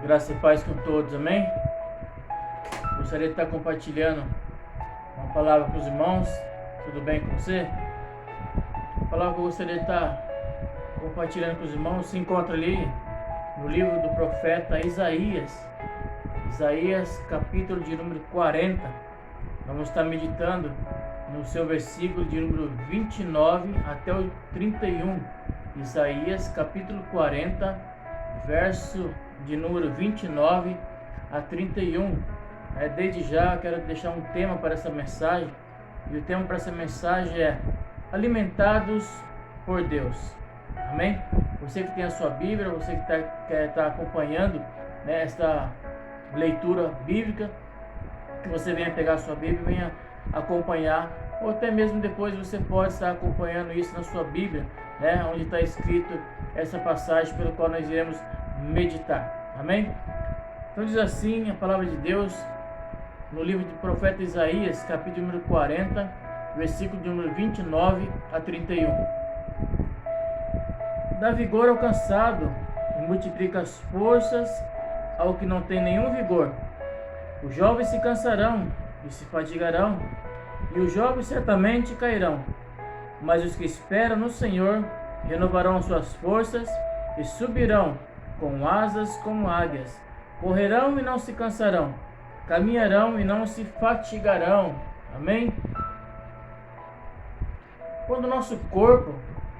Graça e paz com todos, amém? Gostaria de estar compartilhando uma palavra com os irmãos. Tudo bem com você? A palavra que eu gostaria de estar compartilhando com os irmãos se encontra ali no livro do profeta Isaías. Isaías, capítulo de número 40. Vamos estar meditando no seu versículo de número 29 até o 31. Isaías, capítulo 40, verso de número 29 a 31. Desde já quero deixar um tema para essa mensagem. E o tema para essa mensagem é Alimentados por Deus. Amém? Você que tem a sua Bíblia, você que quer estar acompanhando esta leitura bíblica, que você venha pegar a sua Bíblia e venha acompanhar, ou até mesmo depois você pode estar acompanhando isso na sua Bíblia, onde está escrito essa passagem pelo qual nós iremos meditar. Amém? Então diz assim a palavra de Deus no livro do profeta Isaías, capítulo número 40, versículo de número 29 a 31. Dá vigor ao cansado e multiplica as forças ao que não tem nenhum vigor. Os jovens se cansarão e se fatigarão, e os jovens certamente cairão. Mas os que esperam no Senhor renovarão as suas forças e subirão com asas como águias. Correrão e não se cansarão, caminharão e não se fatigarão. Amém? Quando o nosso corpo,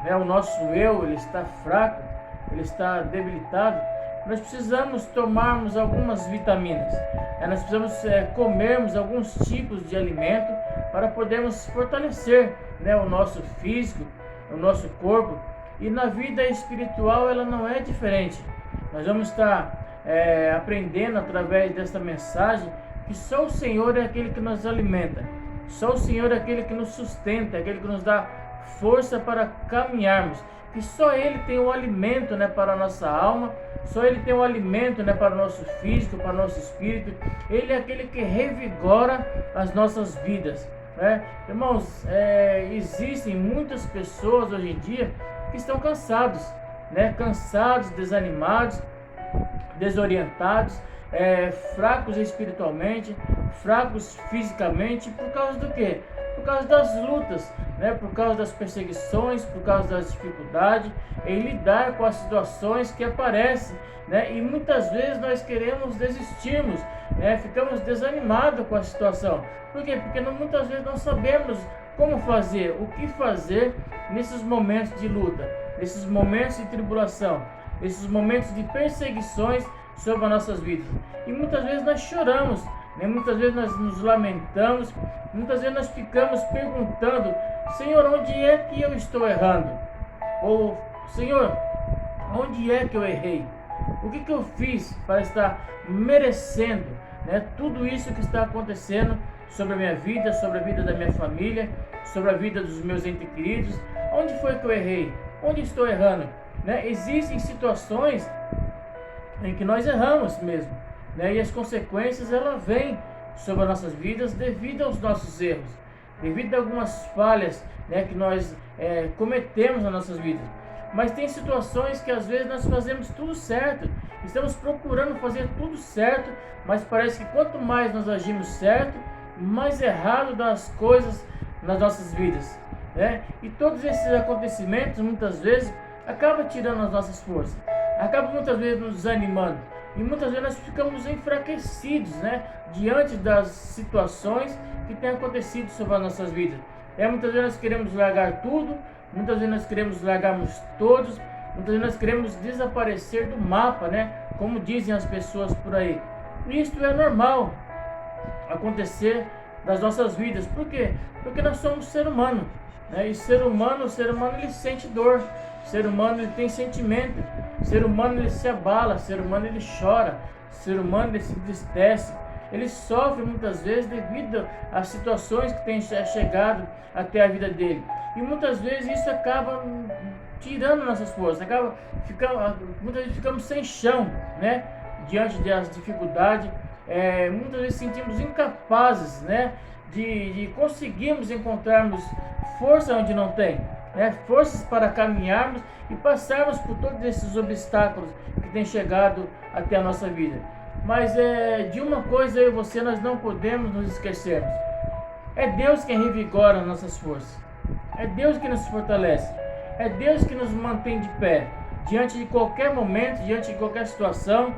o nosso eu, ele está fraco, ele está debilitado, nós precisamos tomarmos algumas vitaminas. Nós precisamos comermos alguns tipos de alimento para podermos fortalecer o nosso físico, o nosso corpo. E na vida espiritual ela não é diferente. Nós vamos estar aprendendo através desta mensagem que só o Senhor é aquele que nos alimenta. Só o Senhor é aquele que nos sustenta, aquele que nos dá força para caminharmos. Que só Ele tem o alimento para a nossa alma, só Ele tem o alimento para o nosso físico, para o nosso espírito. Ele é aquele que revigora as nossas vidas. Irmãos, existem muitas pessoas hoje em dia que estão cansados, cansados, desanimados, desorientados, fracos espiritualmente, fracos fisicamente. Por causa do quê? Por causa das lutas, por causa das perseguições, por causa das dificuldades em lidar com as situações que aparecem, e muitas vezes nós queremos desistirmos, ficamos desanimados com a situação. Por quê? Porque muitas vezes não sabemos como fazer, o que fazer nesses momentos de luta, nesses momentos de tribulação, nesses momentos de perseguições sobre as nossas vidas. E muitas vezes nós choramos, muitas vezes nós nos lamentamos, muitas vezes nós ficamos perguntando: Senhor, onde é que eu estou errando? Ou Senhor, onde é que eu errei? O que eu fiz para estar merecendo tudo isso que está acontecendo sobre a minha vida, sobre a vida da minha família, sobre a vida dos meus entes queridos? Onde foi que eu errei? Onde estou errando? Existem situações em que nós erramos mesmo, e as consequências elas vêm sobre as nossas vidas devido aos nossos erros, devido a algumas falhas que nós cometemos nas nossas vidas. Mas tem situações que às vezes nós fazemos tudo certo, estamos procurando fazer tudo certo, mas parece que quanto mais nós agimos certo, mais errado das coisas nas nossas vidas, E todos esses acontecimentos muitas vezes acabam tirando as nossas forças, acabam muitas vezes nos desanimando, e muitas vezes nós ficamos enfraquecidos, diante das situações que têm acontecido sobre as nossas vidas. Muitas vezes nós queremos largar tudo, muitas vezes nós queremos largarmos todos, muitas vezes nós queremos desaparecer do mapa, como dizem as pessoas por aí. E isso é normal acontecer das nossas vidas. Por quê? Porque nós somos ser humano, e o ser humano ele sente dor, o ser humano ele tem sentimento, o ser humano ele se abala, o ser humano ele chora, o ser humano ele se entristece, ele sofre muitas vezes devido às situações que têm chegado até a vida dele. E muitas vezes isso acaba tirando nossas forças, muitas vezes ficamos sem chão, diante das dificuldades. Muitas vezes sentimos incapazes, de conseguirmos encontrarmos força onde não tem, forças para caminharmos e passarmos por todos esses obstáculos que têm chegado até a nossa vida. Mas de uma coisa eu e você nós não podemos nos esquecermos. É Deus quem revigora nossas forças. É Deus que nos fortalece. É Deus que nos mantém de pé. Diante de qualquer momento, diante de qualquer situação.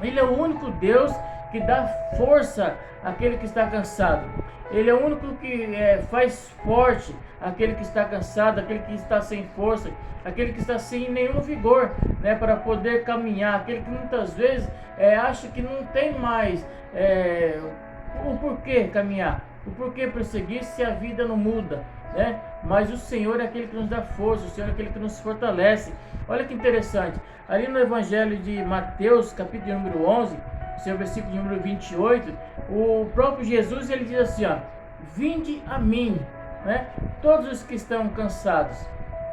Ele é o único Deus que dá força àquele que está cansado. Ele é o único que faz forte aquele que está cansado, aquele que está sem força, aquele que está sem nenhum vigor, né, para poder caminhar, aquele que muitas vezes acha que não tem mais o porquê caminhar, o porquê prosseguir se a vida não muda, né? Mas o Senhor é aquele que nos dá força, o Senhor é aquele que nos fortalece. Olha que interessante, ali no Evangelho de Mateus, capítulo número 11, seu versículo número 28, o próprio Jesus ele diz assim, ó: vinde a mim, né? Todos os que estão cansados,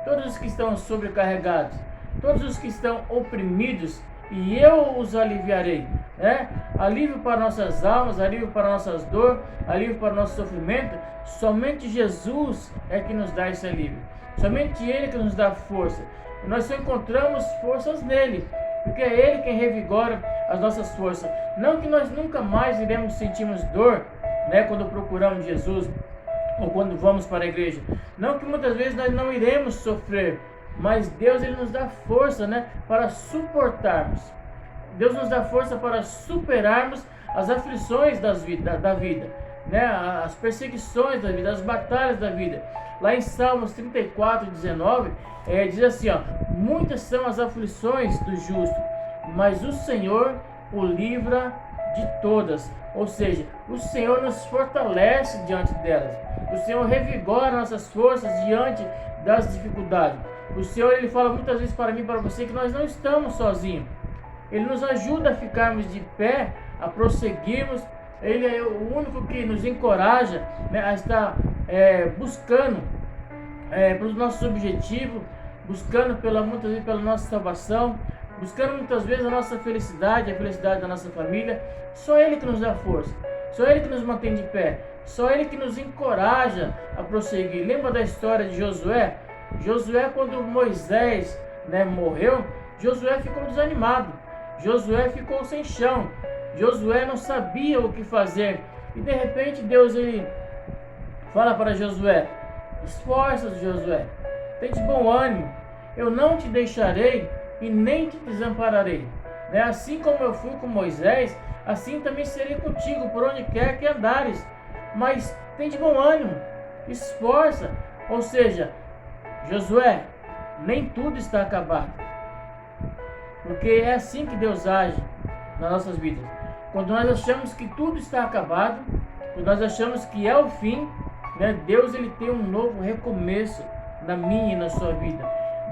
todos os que estão sobrecarregados, todos os que estão oprimidos, e eu os aliviarei, né? Alívio para nossas almas, alívio para nossas dores, alívio para nosso sofrimento. Somente Jesus é que nos dá esse alívio, somente Ele que nos dá força. E nós só encontramos forças nele, porque é Ele quem revigora as nossas forças. Não que nós nunca mais iremos sentirmos dor, né, quando procuramos Jesus ou quando vamos para a igreja. Não que muitas vezes nós não iremos sofrer, mas Deus ele nos dá força, né, para suportarmos. Deus nos dá força para superarmos as aflições da vida, né, as perseguições da vida, as batalhas da vida. Lá em Salmos 34, 19, diz assim, ó: muitas são as aflições do justo, mas o Senhor o livra de todas. Ou seja, o Senhor nos fortalece diante delas. O Senhor revigora nossas forças diante das dificuldades. O Senhor ele fala muitas vezes para mim e para você que nós não estamos sozinhos. Ele nos ajuda a ficarmos de pé, a prosseguirmos. Ele é o único que nos encoraja, né, a estar buscando pelos nossos objetivos, buscando muitas vezes pela nossa salvação, buscando muitas vezes a nossa felicidade, a felicidade da nossa família. Só Ele que nos dá força, só Ele que nos mantém de pé, só Ele que nos encoraja a prosseguir. Lembra da história de Josué? Josué, quando Moisés, né, morreu, Josué ficou desanimado, Josué ficou sem chão, Josué não sabia o que fazer. E de repente Deus ele fala para Josué: esforça-te, Josué, tem de bom ânimo, eu não te deixarei e nem te desampararei, né? Assim como eu fui com Moisés, assim também serei contigo por onde quer que andares. Mas tem de bom ânimo, esforça. Ou seja, Josué, nem tudo está acabado, porque é assim que Deus age nas nossas vidas. Quando nós achamos que tudo está acabado, quando nós achamos que é o fim, né, Deus ele tem um novo recomeço na minha e na sua vida.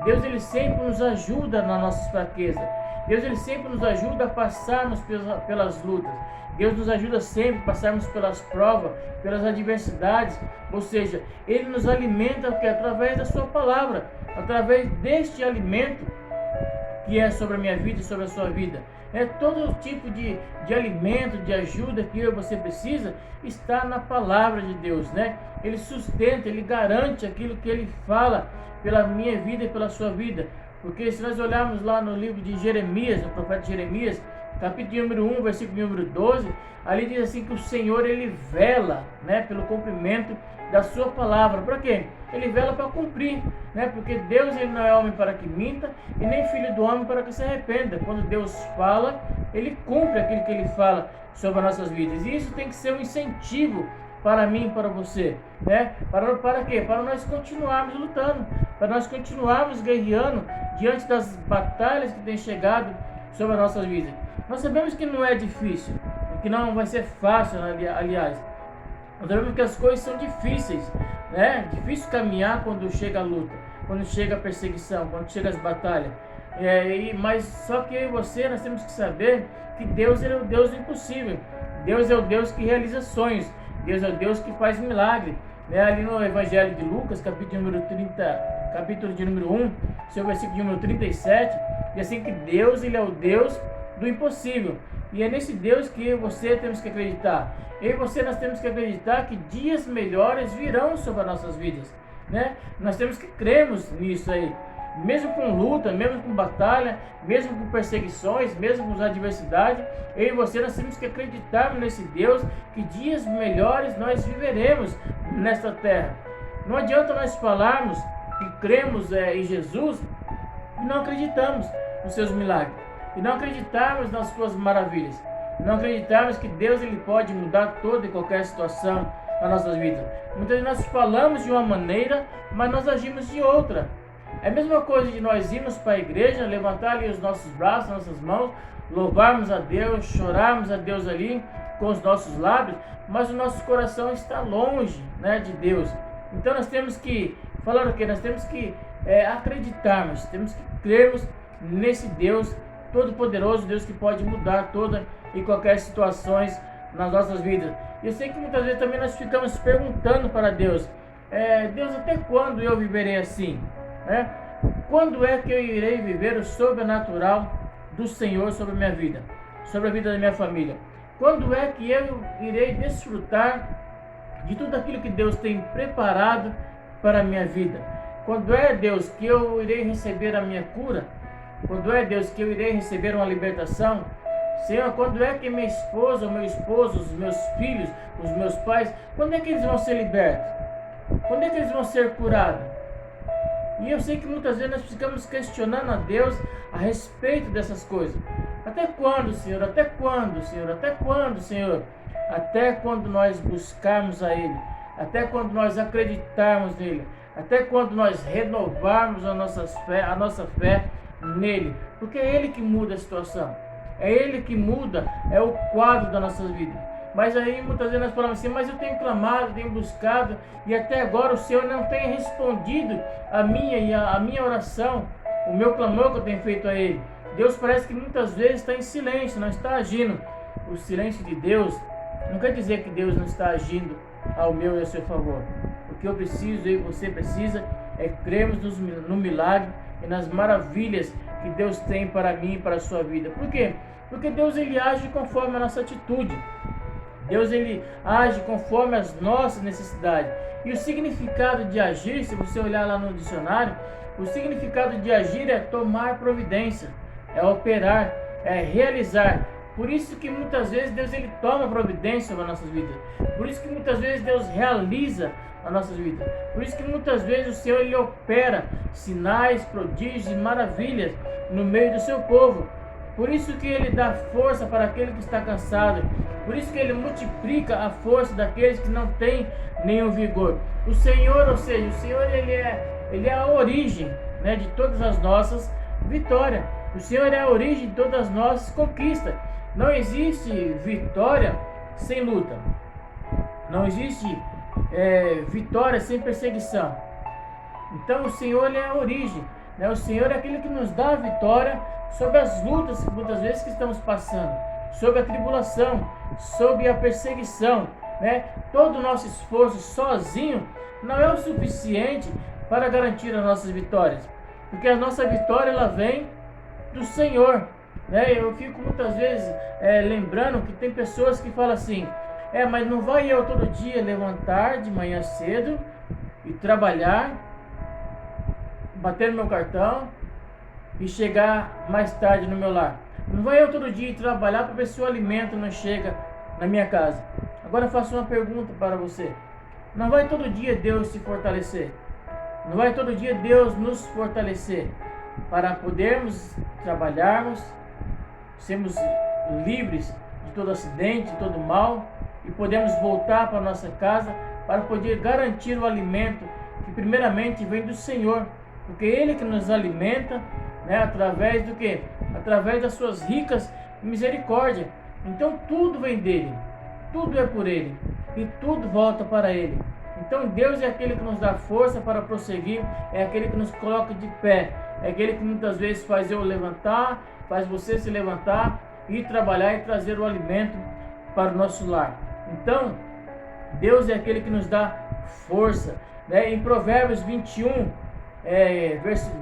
Deus ele sempre nos ajuda nas nossas fraquezas. Deus ele sempre nos ajuda a passarmos pelas lutas. Deus nos ajuda sempre a passarmos pelas provas, pelas adversidades. Ou seja, Ele nos alimenta através da sua palavra, através deste alimento que é sobre a minha vida e sobre a sua vida. Todo tipo de alimento, de ajuda que eu e você precisa está na palavra de Deus, né? Ele sustenta, Ele garante aquilo que Ele fala pela minha vida e pela sua vida. Porque se nós olharmos lá no livro de Jeremias, o profeta Jeremias, capítulo número 1, versículo número 12, ali diz assim que o Senhor ele vela, né, pelo cumprimento da sua palavra. Para quê? Ele vela para cumprir, né? Porque Deus ele não é homem para que minta e nem filho do homem para que se arrependa. Quando Deus fala, Ele cumpre aquilo que Ele fala sobre as nossas vidas. E isso tem que ser um incentivo para mim e para você, né? Para quê? Para nós continuarmos lutando, para nós continuarmos guerreando diante das batalhas que têm chegado sobre as nossas vidas. Nós sabemos que não é difícil, que não vai ser fácil, aliás. Nós sabemos que as coisas são difíceis, né? Difícil caminhar quando chega a luta, quando chega a perseguição, quando chega as batalhas. Mas só que eu e você, nós temos que saber que Deus ele é o Deus do impossível. Deus é o Deus que realiza sonhos. Deus é o Deus que faz milagre. Ali no Evangelho de Lucas, capítulo de número 1, seu versículo número 37, diz assim que Deus ele é o Deus do impossível. E é nesse Deus que eu e você temos que acreditar. Eu e você nós temos que acreditar que dias melhores virão sobre as nossas vidas, né? Nós temos que crermos nisso aí. mesmo com luta, mesmo com batalha, mesmo com perseguições, mesmo com adversidades, eu e você nós temos que acreditar nesse Deus, que dias melhores nós viveremos nesta terra. Não adianta nós falarmos que cremos em Jesus e não acreditamos nos seus milagres, e não acreditarmos nas suas maravilhas, não acreditarmos que Deus ele pode mudar toda e qualquer situação nas nossas vidas. Muitas vezes nós falamos de uma maneira, mas nós agimos de outra. É a mesma coisa de nós irmos para a igreja, levantar ali os nossos braços, nossas mãos, louvarmos a Deus, chorarmos a Deus ali com os nossos lábios, mas o nosso coração está longe, né, de Deus. Então nós temos que falar o quê? Nós temos que acreditarmos, temos que crermos nesse Deus Todo-Poderoso, Deus que pode mudar toda e qualquer situações nas nossas vidas. Eu sei que muitas vezes também nós ficamos perguntando para Deus, Deus, até quando eu viverei assim? Quando é que eu irei viver o sobrenatural do Senhor sobre a minha vida, sobre a vida da minha família? Quando é que eu irei desfrutar de tudo aquilo que Deus tem preparado para a minha vida? Quando é, Deus, que eu irei receber a minha cura? Quando é, Deus, que eu irei receber uma libertação? Senhor, quando é que minha esposa, o meu esposo, os meus filhos, os meus pais, quando é que eles vão ser libertos? Quando é que eles vão ser curados? E eu sei que muitas vezes nós ficamos questionando a Deus a respeito dessas coisas. Até quando, Senhor? Até quando, Senhor? Até quando, Senhor? Até quando nós buscarmos a Ele? Até quando nós acreditarmos nele? Até quando nós renovarmos a nossa fé nele? Porque é Ele que muda a situação. É Ele que muda, é o quadro da nossa vida. Mas aí muitas vezes nós falamos assim, mas eu tenho clamado, tenho buscado, e até agora o Senhor não tem respondido a minha oração, o meu clamor que eu tenho feito a Ele. Deus parece que muitas vezes está em silêncio, não está agindo. O silêncio de Deus não quer dizer que Deus não está agindo ao meu e ao seu favor. O que eu preciso e você precisa é crermos no milagre e nas maravilhas que Deus tem para mim e para a sua vida. Por quê? Porque Deus ele age conforme a nossa atitude. Deus ele age conforme as nossas necessidades. E o significado de agir, se você olhar lá no dicionário, o significado de agir é tomar providência, é operar, é realizar. Por isso que muitas vezes Deus ele toma providência nas nossas vidas. Por isso que muitas vezes Deus realiza as nossas vidas. Por isso que muitas vezes o Senhor ele opera sinais, prodígios e maravilhas no meio do seu povo. Por isso que ele dá força para aquele que está cansado. Por isso que ele multiplica a força daqueles que não têm nenhum vigor. O Senhor, ou seja, o Senhor ele é a origem, né, de todas as nossas vitórias. O Senhor é a origem de todas as nossas conquistas. Não existe vitória sem luta. Não existe vitória sem perseguição. Então o Senhor ele é a origem, né? O Senhor é aquele que nos dá a vitória sobre as lutas muitas vezes que estamos passando, sobre a tribulação, sobre a perseguição, né? Todo o nosso esforço sozinho não é o suficiente para garantir as nossas vitórias, porque a nossa vitória ela vem do Senhor, né? Eu fico muitas vezes lembrando que tem pessoas que falam assim, mas não vai eu todo dia levantar de manhã cedo e trabalhar, bater no meu cartão e chegar mais tarde no meu lar. Não vai eu todo dia trabalhar para ver se o alimento não chega na minha casa. Agora eu faço uma pergunta para você. Não vai todo dia Deus se fortalecer? Não vai todo dia Deus nos fortalecer para podermos trabalharmos, sermos livres de todo acidente, de todo mal e podemos voltar para nossa casa para poder garantir o alimento que primeiramente vem do Senhor, porque Ele que nos alimenta, né, através do quê? Através das suas ricas misericórdias. Então tudo vem dele, tudo é por Ele e tudo volta para Ele. Então Deus é aquele que nos dá força para prosseguir, é aquele que nos coloca de pé, é aquele que muitas vezes faz eu levantar, faz você se levantar, ir trabalhar e trazer o alimento para o nosso lar. Então Deus é aquele que nos dá força, né? Em Provérbios 21,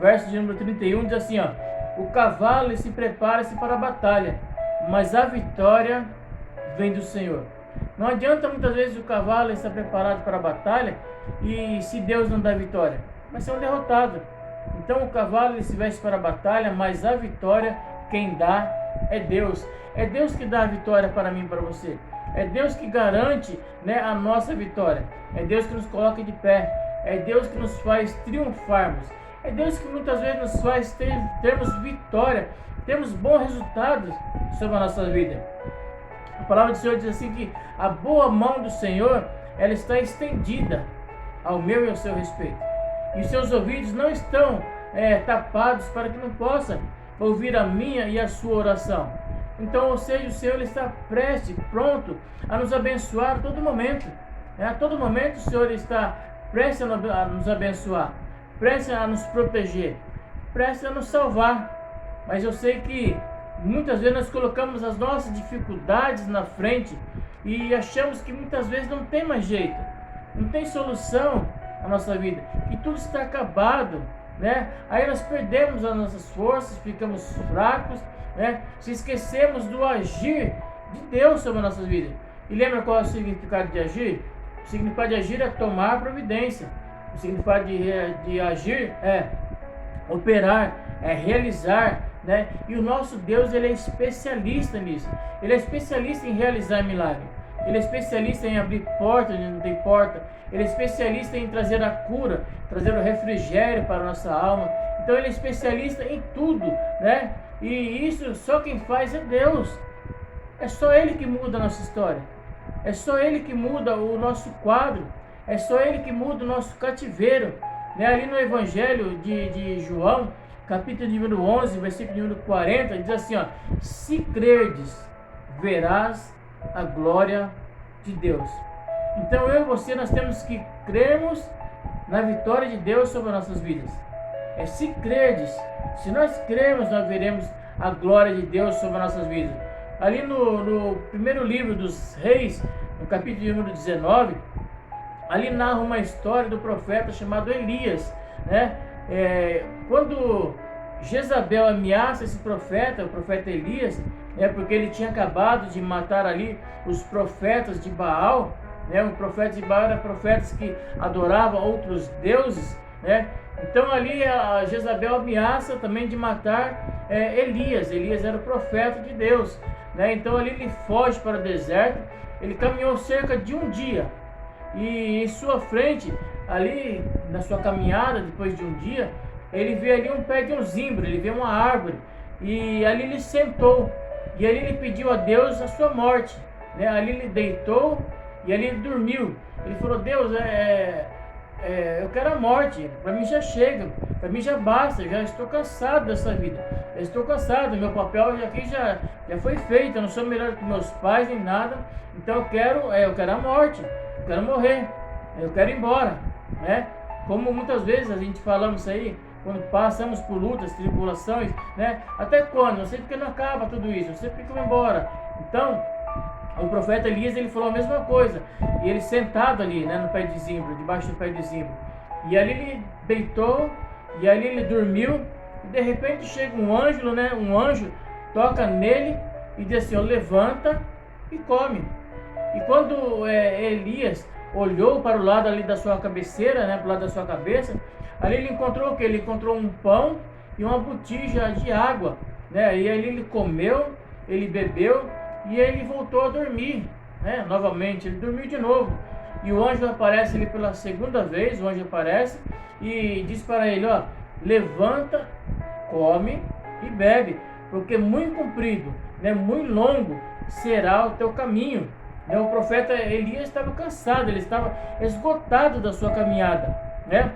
verso de número 31, diz assim, ó: o cavalo se prepara-se para a batalha, mas a vitória vem do Senhor. Não adianta muitas vezes o cavalo estar preparado para a batalha e se Deus não dá vitória, vai ser um derrotado. Então o cavalo ele se veste para a batalha, mas a vitória quem dá é Deus. É Deus que dá a vitória para mim e para você. É Deus que garante, né, a nossa vitória. É Deus que nos coloca de pé. É Deus que nos faz triunfarmos. É Deus que muitas vezes nos faz termos vitória, termos bons resultados sobre a nossa vida. A palavra do Senhor diz assim que a boa mão do Senhor, ela está estendida ao meu e ao seu respeito. E os seus ouvidos não estão tapados para que não possa ouvir a minha e a sua oração. Então, ou seja, o Senhor ele está prestes, pronto a nos abençoar a todo momento. A todo momento o Senhor está prestes a nos abençoar, prestes a nos proteger, prestes a nos salvar. Mas eu sei que muitas vezes nós colocamos as nossas dificuldades na frente e achamos que muitas vezes não tem mais jeito, não tem solução na nossa vida, que tudo está acabado, né? Aí nós perdemos as nossas forças, ficamos fracos, né? Se esquecemos do agir de Deus sobre a nossa vida. E lembra qual é o significado de agir? O significado de agir é tomar providência. O significado de agir é operar, é realizar, né? E o nosso Deus ele é especialista nisso. Ele é especialista em realizar milagre. Ele é especialista em abrir porta onde não tem porta. Ele é especialista em trazer a cura, trazer o refrigério para a nossa alma. Então ele é especialista em tudo, né? E isso só quem faz é Deus. É só Ele que muda a nossa história. É só Ele que muda o nosso quadro. É só Ele que muda o nosso cativeiro, né? Ali no Evangelho de João, capítulo de número 11, versículo de número 40, diz assim, ó: se crerdes, verás a glória de Deus. Então eu e você, nós temos que crermos na vitória de Deus sobre as nossas vidas. É se crerdes, se nós crermos, nós veremos a glória de Deus sobre as nossas vidas. Ali no primeiro livro dos Reis, no capítulo número 19, ali narra uma história do profeta chamado Elias, né? Quando Jezabel ameaça esse profeta, o profeta Elias, porque ele tinha acabado de matar ali os profetas de Baal, né? Os profetas de Baal eram profetas que adoravam outros deuses, né? Então ali a Jezabel ameaça também de matar Elias. Elias era o profeta de Deus, né? Então ali ele foge para o deserto. Ele caminhou cerca de um dia e em sua frente, ali na sua caminhada, depois de um dia, ele vê ali um pé de um zimbro, ele vê uma árvore e ali ele sentou e ali ele pediu a Deus a sua morte, né? Ali ele deitou e ali ele dormiu. Ele falou: Deus, eu quero a morte, para mim já chega, para mim já basta, já estou cansado dessa vida, eu estou cansado, meu papel aqui já foi feito, eu não sou melhor que meus pais nem nada, então eu quero a morte, eu quero morrer, eu quero ir embora, né? Como muitas vezes a gente falamos isso aí, quando passamos por lutas, tribulações, né? Até quando? Eu sei porque não acaba tudo isso, eu sei porque eu vou embora. Então o profeta Elias, ele falou a mesma coisa, e ele sentado ali, né, no pé de zimbro, debaixo do pé de zimbro, e ali ele deitou, e ali ele dormiu, e de repente chega um anjo, né, toca nele, e diz assim: ó, levanta e come. E quando Elias olhou para o lado ali da sua cabeceira, né, para o lado da sua cabeça, ali ele encontrou o que? Ele encontrou um pão e uma botija de água, né, e ali ele comeu, ele bebeu, e ele voltou a dormir, né? Novamente, ele dormiu de novo. E o anjo aparece ali pela segunda vez, o anjo aparece e diz para ele: ó, levanta, come e bebe, porque muito comprido, né, muito longo será o teu caminho. Né? O profeta Elias estava cansado, ele estava esgotado da sua caminhada, né?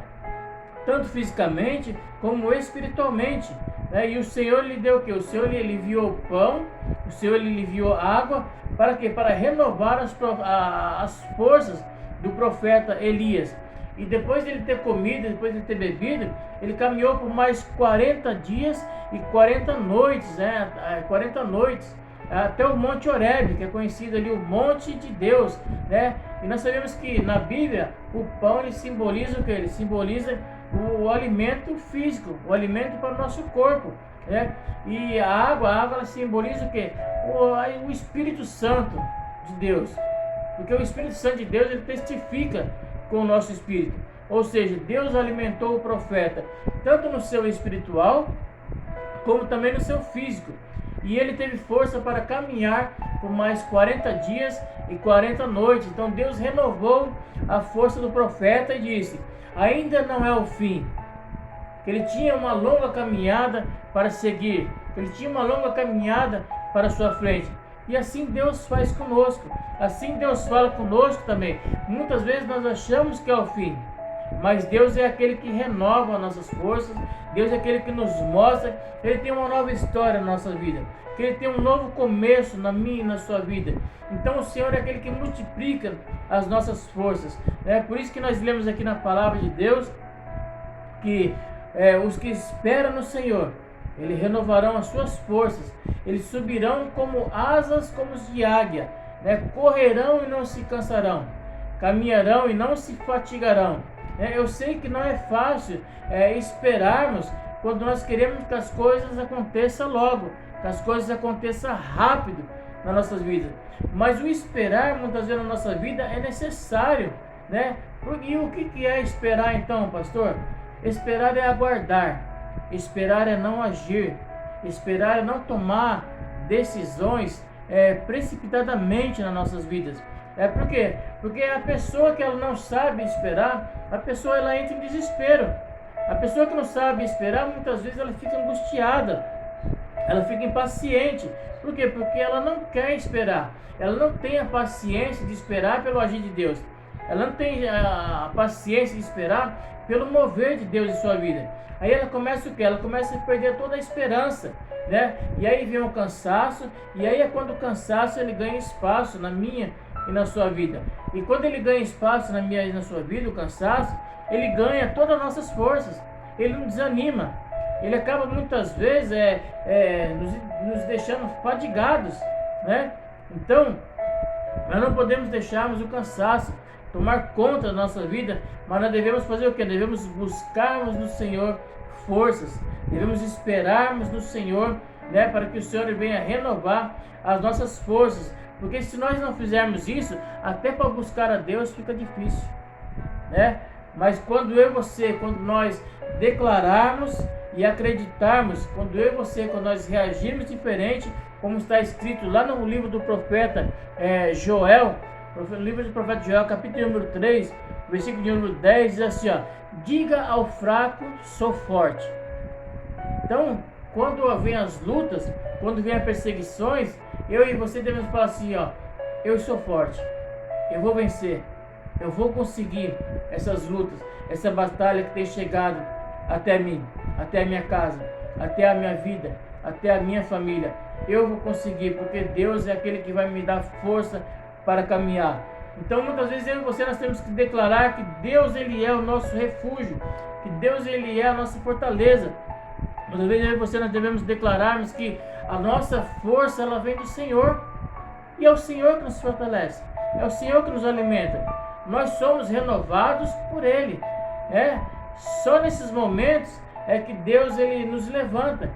Tanto fisicamente como espiritualmente, né? E o Senhor lhe deu o que? O Senhor lhe enviou pão, o Senhor lhe enviou água, para quê? Para renovar as forças do profeta Elias. E depois de ele ter comido, depois de ele ter bebido, ele caminhou por mais 40 dias e 40 noites, né? 40 noites, até o Monte Horebe, que é conhecido ali o Monte de Deus, né? E nós sabemos que na Bíblia o pão ele simboliza o que? Ele simboliza o alimento físico, o alimento para o nosso corpo, né? E a água ela simboliza o que? O Espírito Santo de Deus, porque o Espírito Santo de Deus ele testifica com o nosso espírito. Ou seja, Deus alimentou o profeta, tanto no seu espiritual, como também no seu físico. E ele teve força para caminhar por mais 40 dias e 40 noites. Então Deus renovou a força do profeta e disse: ainda não é o fim. Que ele tinha uma longa caminhada para seguir, que ele tinha uma longa caminhada para a sua frente. E assim Deus faz conosco, assim Deus fala conosco também. Muitas vezes nós achamos que é o fim, mas Deus é aquele que renova nossas forças, Deus é aquele que nos mostra que Ele tem uma nova história na nossa vida, que Ele tem um novo começo na minha e na sua vida. Então o Senhor é aquele que multiplica as nossas forças. É por isso que nós lemos aqui na palavra de Deus que os que esperam no Senhor, eles renovarão as suas forças, eles subirão como asas como de águia, correrão e não se cansarão, caminharão e não se fatigarão. Eu sei que não é fácil esperarmos quando nós queremos que as coisas aconteçam logo, que as coisas aconteçam rápido nas nossas vidas, mas o esperar muitas vezes na nossa vida é necessário, E o que é esperar então, pastor? Esperar é aguardar, esperar é não agir, esperar é não tomar decisões precipitadamente nas nossas vidas. Por quê? Porque a pessoa que ela não sabe esperar, a pessoa ela entra em desespero. A pessoa que não sabe esperar, muitas vezes ela fica angustiada, ela fica impaciente. Por quê? Porque ela não quer esperar, ela não tem a paciência de esperar pelo agir de Deus, ela não tem a paciência de esperar pelo mover de Deus em sua vida. Aí ela começa o quê? Ela começa a perder toda a esperança, E aí vem o cansaço, e aí é quando o cansaço ele ganha espaço na minha e na sua vida. E quando ele ganha espaço na minha e na sua vida, o cansaço, ele ganha todas as nossas forças, ele não desanima, ele acaba muitas vezes nos deixando fadigados, Então, nós não podemos deixarmos o cansaço tomar conta da nossa vida, mas nós devemos fazer o que? Devemos buscarmos no Senhor forças, devemos esperarmos no Senhor, para que o Senhor venha renovar as nossas forças, porque se nós não fizermos isso, até para buscar a Deus fica difícil, Mas quando eu e você, quando nós declararmos e acreditarmos, quando eu e você, quando nós reagirmos diferente, como está escrito lá no livro do profeta Joel, o livro do profeta Joel, capítulo número 3, versículo número 10, diz assim, diga ao fraco, sou forte. Então, quando vem as lutas, quando vem as perseguições, eu e você devemos falar assim, eu sou forte, eu vou vencer, eu vou conseguir essas lutas, essa batalha que tem chegado até mim, até a minha casa, até a minha vida, até a minha família. Eu vou conseguir, porque Deus é aquele que vai me dar força para caminhar. Então muitas vezes eu e você nós temos que declarar que Deus ele é o nosso refúgio, que Deus ele é a nossa fortaleza. Muitas vezes eu e você nós devemos declararmos que a nossa força ela vem do Senhor, e é o Senhor que nos fortalece, é o Senhor que nos alimenta. Nós somos renovados por Ele. Só nesses momentos é que Deus ele nos levanta.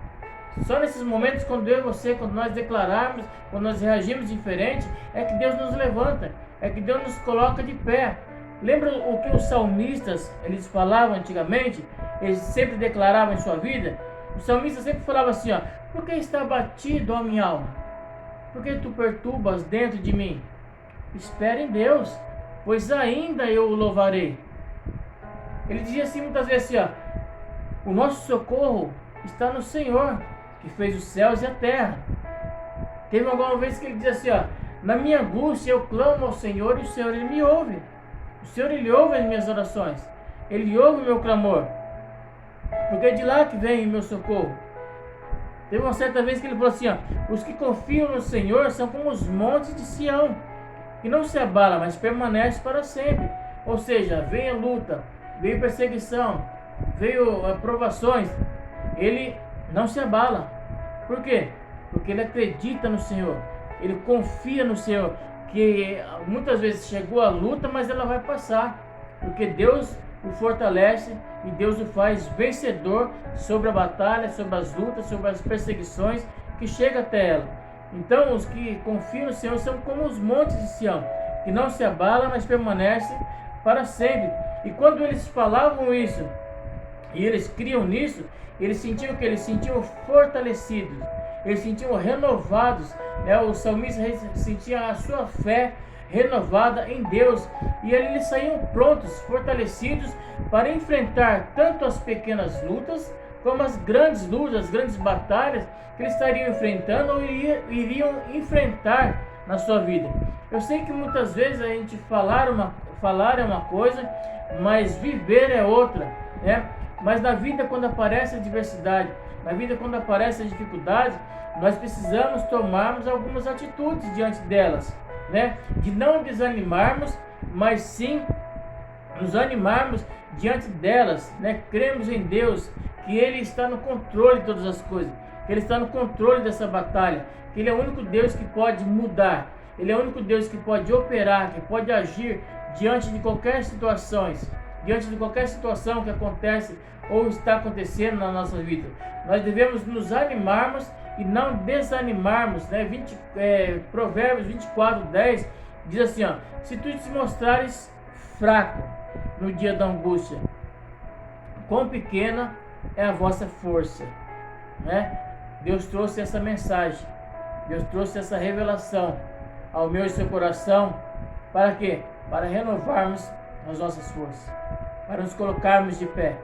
Só nesses momentos, quando eu e você, quando nós declararmos, quando nós reagimos diferente, é que Deus nos levanta, é que Deus nos coloca de pé. Lembra o que os salmistas eles falavam antigamente? Eles sempre declaravam em sua vida. Os salmistas sempre falavam assim, por que está abatido a minha alma? Por que tu perturbas dentro de mim? Espere em Deus, pois ainda eu o louvarei. Ele dizia assim muitas vezes assim, o nosso socorro está no Senhor, que fez os céus e a terra. Teve alguma vez que ele dizia assim, na minha angústia eu clamo ao Senhor e o Senhor ele me ouve. O Senhor ele ouve as minhas orações, ele ouve o meu clamor, porque é de lá que vem o meu socorro. Teve uma certa vez que ele falou assim, os que confiam no Senhor são como os montes de Sião, que não se abala, mas permanece para sempre. Ou seja, veio a luta, veio perseguição, veio provações, ele não se abala. Por quê? Porque ele acredita no Senhor, ele confia no Senhor, que muitas vezes chegou a luta, mas ela vai passar, porque Deus o fortalece e Deus o faz vencedor sobre a batalha, sobre as lutas, sobre as perseguições que chega até ela. Então os que confiam no Senhor são como os montes de Sião, que não se abalam, mas permanecem para sempre. E quando eles falavam isso, e eles criam nisso, eles sentiam que eles sentiam fortalecidos, eles sentiam renovados, né? O salmista sentia a sua fé renovada em Deus, e eles saíam prontos, fortalecidos para enfrentar tanto as pequenas lutas como as grandes lutas, as grandes batalhas que eles estariam enfrentando ou iriam enfrentar na sua vida. Eu sei que muitas vezes a gente falar é uma coisa, mas viver é outra, né? Mas na vida, quando aparece a adversidade, na vida, quando aparece a dificuldade, nós precisamos tomarmos algumas atitudes diante delas, né? De não desanimarmos, mas sim nos animarmos diante delas, né? Cremos em Deus, que Ele está no controle de todas as coisas, que Ele está no controle dessa batalha, que Ele é o único Deus que pode mudar, Ele é o único Deus que pode operar, que pode agir diante de qualquer situação que acontece ou está acontecendo na nossa vida. Nós devemos nos animarmos e não desanimarmos, né? Provérbios 24:10 diz assim, ó: se tu te mostrares fraco no dia da angústia, quão pequena é a vossa força, né? Deus trouxe essa mensagem, Deus trouxe essa revelação ao meu e seu coração, para quê? Para renovarmos as nossas forças, para nos colocarmos de pé,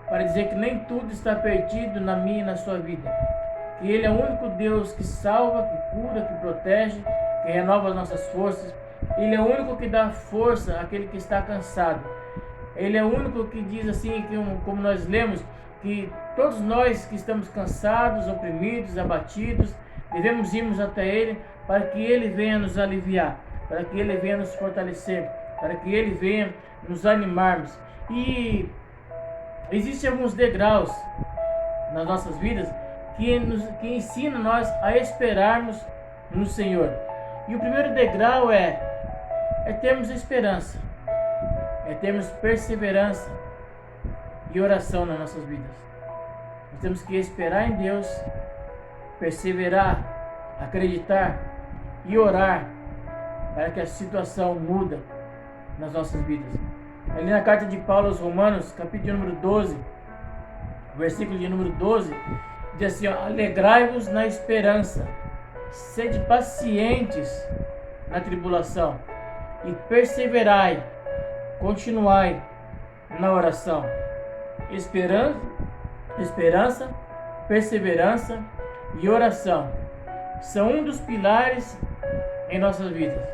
para dizer que nem tudo está perdido na minha e na sua vida, que Ele é o único Deus que salva, que cura, que protege, que renova as nossas forças. Ele é o único que dá força àquele que está cansado. Ele é o único que diz assim, como nós lemos, que todos nós que estamos cansados, oprimidos, abatidos, devemos irmos até Ele, para que Ele venha nos aliviar, para que Ele venha nos fortalecer, para que Ele venha nos animarmos. E existem alguns degraus nas nossas vidas que ensinam nós a esperarmos no Senhor. E o primeiro degrau é termos esperança, é termos perseverança e oração nas nossas vidas. Nós temos que esperar em Deus, perseverar, acreditar e orar para que a situação muda nas nossas vidas. Ali na carta de Paulo aos Romanos, capítulo número 12, versículo de número 12, diz assim, ó: alegrai-vos na esperança, sede pacientes na tribulação e perseverai, continuai na oração. Esperança, perseverança e oração são um dos pilares em nossas vidas.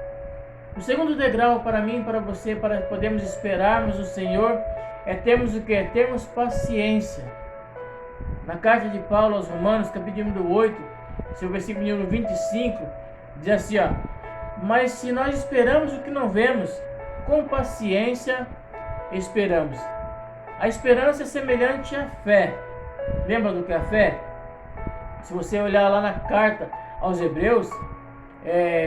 O segundo degrau para mim e para você, para podermos esperarmos o Senhor, é termos o que? Termos paciência. Na carta de Paulo aos Romanos, capítulo número 8, seu versículo número 25, diz assim, ó: mas se nós esperamos o que não vemos, com paciência esperamos. A esperança é semelhante à fé. Lembra do que é a fé? Se você olhar lá na carta aos Hebreus,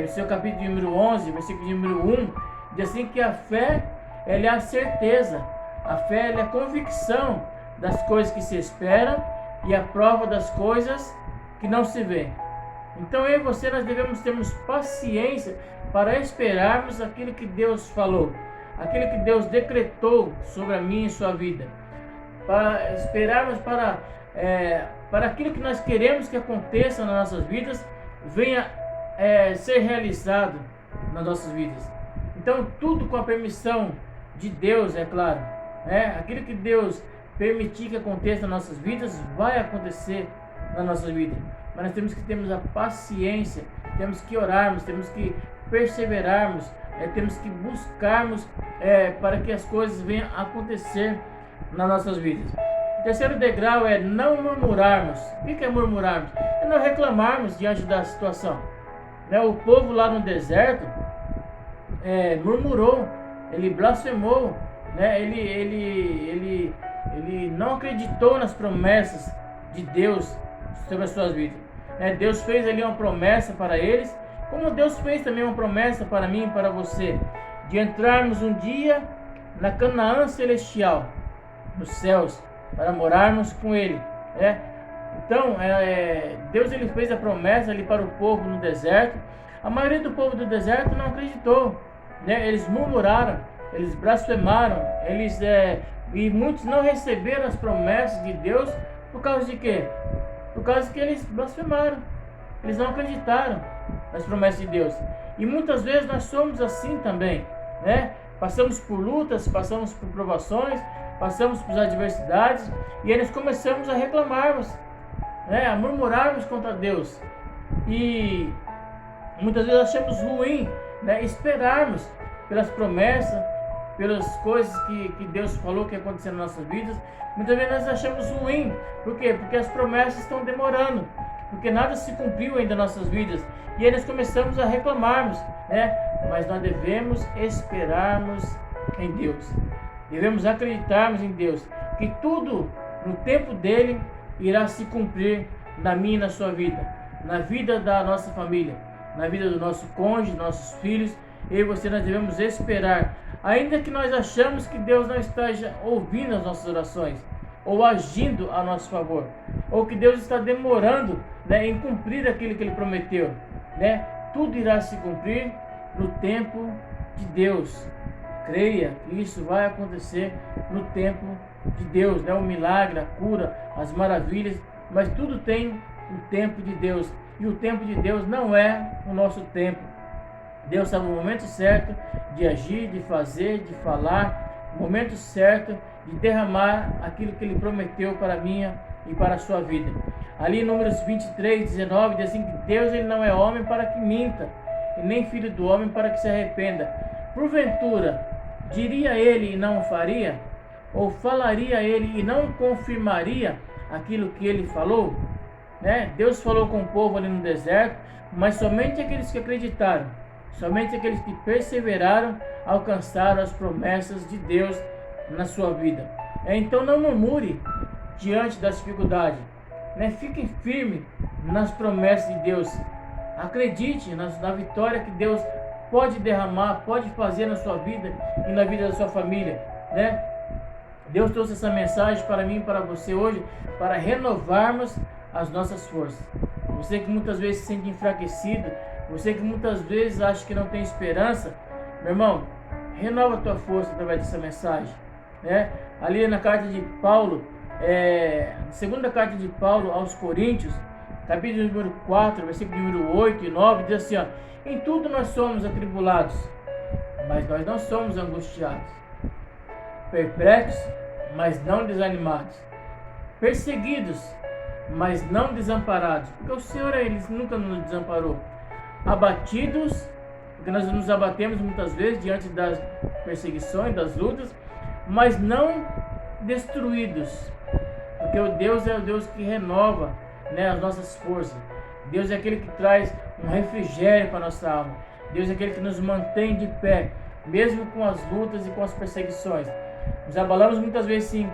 no seu capítulo número 11, versículo número 1, diz assim que a fé, ela é a certeza, a fé, ela é a convicção das coisas que se esperam e a prova das coisas que não se vê. Então eu e você, nós devemos termos paciência para esperarmos aquilo que Deus falou, aquilo que Deus decretou sobre a minha e sua vida, para esperarmos para aquilo que nós queremos que aconteça nas nossas vidas, venha ser realizado nas nossas vidas. Então tudo com a permissão de Deus, é claro, aquilo que Deus permitir que aconteça nas nossas vidas, vai acontecer na nossa vida. Mas nós temos que termos a paciência, temos que orarmos, temos que perseverarmos, temos que buscarmos para que as coisas venham a acontecer nas nossas vidas. O terceiro degrau é não murmurarmos. O que é murmurarmos? É não reclamarmos diante da situação. O povo lá no deserto murmurou, ele blasfemou, ele não acreditou nas promessas de Deus sobre as suas vidas. Deus fez ali uma promessa para eles, como Deus fez também uma promessa para mim e para você, de entrarmos um dia na Canaã celestial, nos céus, para morarmos com Ele. Então, Deus ele fez a promessa ali para o povo no deserto. A maioria do povo do deserto não acreditou, eles murmuraram, eles blasfemaram, e muitos não receberam as promessas de Deus por causa de quê? Por causa que eles blasfemaram, eles não acreditaram nas promessas de Deus. E muitas vezes nós somos assim também, né? Passamos por lutas, passamos por provações, passamos por adversidades, e aí nós começamos a reclamarmos, né? A murmurarmos contra Deus. E muitas vezes achamos ruim, né? Esperarmos pelas promessas, pelas coisas que Deus falou que ia acontecer nas nossas vidas. Muitas vezes nós achamos ruim. Por quê? Porque as promessas estão demorando, porque nada se cumpriu ainda nas nossas vidas. E aí nós começamos a reclamarmos, né? Mas nós devemos esperarmos em Deus. Devemos acreditarmos em Deus, que tudo no tempo dele irá se cumprir na minha e na sua vida, na vida da nossa família, na vida do nosso cônjuge, nossos filhos. Eu e você, nós devemos esperar, ainda que nós achamos que Deus não esteja ouvindo as nossas orações, ou agindo a nosso favor, ou que Deus está demorando, né, em cumprir aquilo que Ele prometeu, né? Tudo irá se cumprir no tempo de Deus. Creia que isso vai acontecer no tempo de Deus, né? O milagre, a cura, as maravilhas, mas tudo tem o tempo de Deus, e o tempo de Deus não é o nosso tempo. Deus sabe o momento certo de agir, de fazer, de falar, o momento certo de derramar aquilo que Ele prometeu para a minha e para a sua vida. Ali em Números 23, 19, diz assim que Deus, Ele não é homem para que minta, e nem filho do homem para que se arrependa. Porventura, diria Ele e não faria? Ou falaria Ele e não confirmaria aquilo que Ele falou? Né? Deus falou com o povo ali no deserto, mas somente aqueles que acreditaram, somente aqueles que perseveraram, alcançaram as promessas de Deus na sua vida. Então não murmure diante das dificuldades, né? Fique firme nas promessas de Deus. Acredite na vitória que Deus pode derramar, pode fazer na sua vida e na vida da sua família, né? Deus trouxe essa mensagem para mim e para você hoje, para renovarmos as nossas forças. Você que muitas vezes se sente enfraquecido, você que muitas vezes acha que não tem esperança, meu irmão, renova a tua força através dessa mensagem, né? Ali na carta de Paulo, segunda carta de Paulo aos Coríntios, capítulo número 4, versículo número 8 e 9, diz assim, ó: em tudo nós somos atribulados, mas nós não somos angustiados, perplexos, mas não desanimados, perseguidos, mas não desamparados, porque o Senhor, Ele nunca nos desamparou, abatidos, porque nós nos abatemos muitas vezes diante das perseguições, das lutas, mas não destruídos, porque o Deus é o Deus que renova, né, as nossas forças. Deus é aquele que traz um refrigério para a nossa alma. Deus é aquele que nos mantém de pé, mesmo com as lutas e com as perseguições. Nos abalamos muitas vezes sim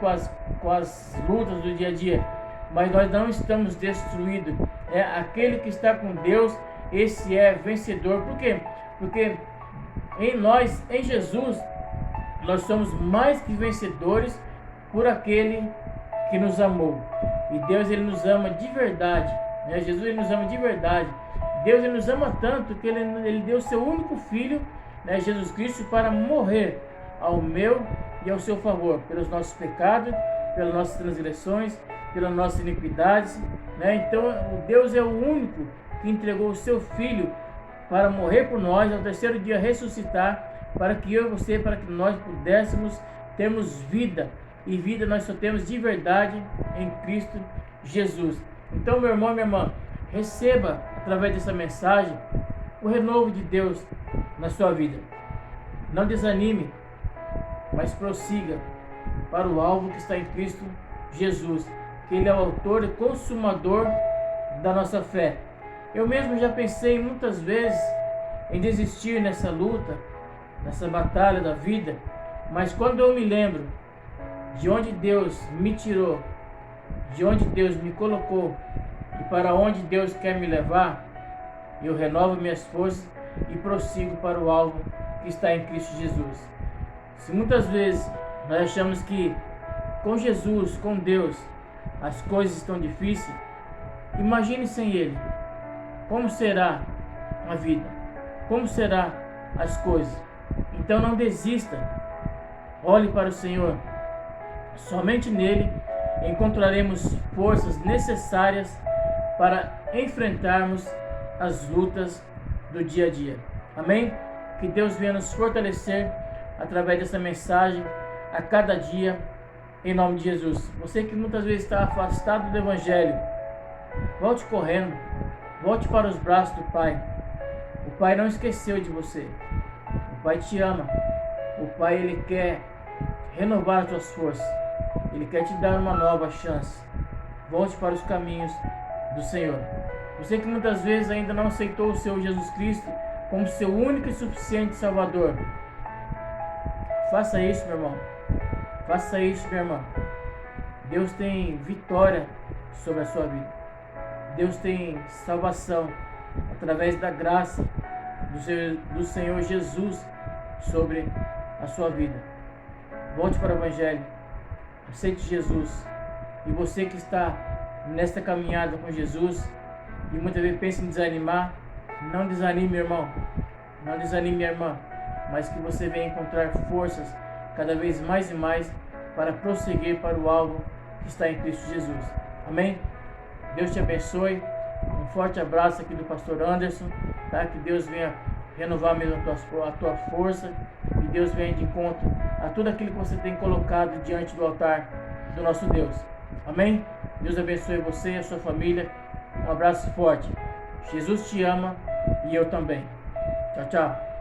com as lutas do dia a dia, mas nós não estamos destruídos. Aquele que está com Deus, esse é vencedor. Por quê? Porque em nós, em Jesus, nós somos mais que vencedores por aquele que nos amou. E Deus, Ele nos ama de verdade, né? Jesus, Ele nos ama de verdade. Deus, Ele nos ama tanto que Ele deu seu único Filho, né, Jesus Cristo, para morrer ao meu e ao seu favor, pelos nossos pecados, pelas nossas transgressões, pelas nossas iniquidades, né? Então, Deus é o único que entregou o seu Filho para morrer por nós, ao terceiro dia ressuscitar, para que eu e você, para que nós pudéssemos termos vida, e vida nós só temos de verdade em Cristo Jesus. Então, meu irmão, minha irmã, receba através dessa mensagem o renovo de Deus na sua vida. Não desanime, mas prossiga para o alvo que está em Cristo Jesus, que Ele é o autor e consumador da nossa fé. Eu mesmo já pensei muitas vezes em desistir nessa luta, nessa batalha da vida, mas quando eu me lembro de onde Deus me tirou, de onde Deus me colocou e para onde Deus quer me levar, eu renovo minhas forças e prossigo para o alvo que está em Cristo Jesus. Se muitas vezes nós achamos que com Jesus, com Deus, as coisas estão difíceis, imagine sem Ele. Como será a vida? Como será as coisas? Então não desista. Olhe para o Senhor. Somente nele encontraremos forças necessárias para enfrentarmos as lutas do dia a dia. Amém? Que Deus venha nos fortalecer através dessa mensagem a cada dia, em nome de Jesus. Você que muitas vezes está afastado do Evangelho, volte correndo, volte para os braços do Pai. O Pai não esqueceu de você. O Pai te ama. O Pai, Ele quer renovar as tuas forças. Ele quer te dar uma nova chance. Volte para os caminhos do Senhor. Você que muitas vezes ainda não aceitou o Senhor Jesus Cristo como seu único e suficiente Salvador, faça isso, meu irmão. Faça isso, minha irmã. Deus tem vitória sobre a sua vida. Deus tem salvação através da graça do Senhor Jesus sobre a sua vida. Volte para o Evangelho. Aceite Jesus. E você que está nesta caminhada com Jesus e muitas vezes pensa em desanimar, não desanime, irmão. Não desanime, minha irmã. Mas que você venha encontrar forças cada vez mais e mais para prosseguir para o alvo que está em Cristo Jesus. Amém? Deus te abençoe. Um forte abraço aqui do pastor Anderson, tá? Que Deus venha renovar mesmo a tua força, que Deus venha de encontro a tudo aquilo que você tem colocado diante do altar do nosso Deus. Amém? Deus abençoe você e a sua família. Um abraço forte. Jesus te ama e eu também. Tchau, tchau.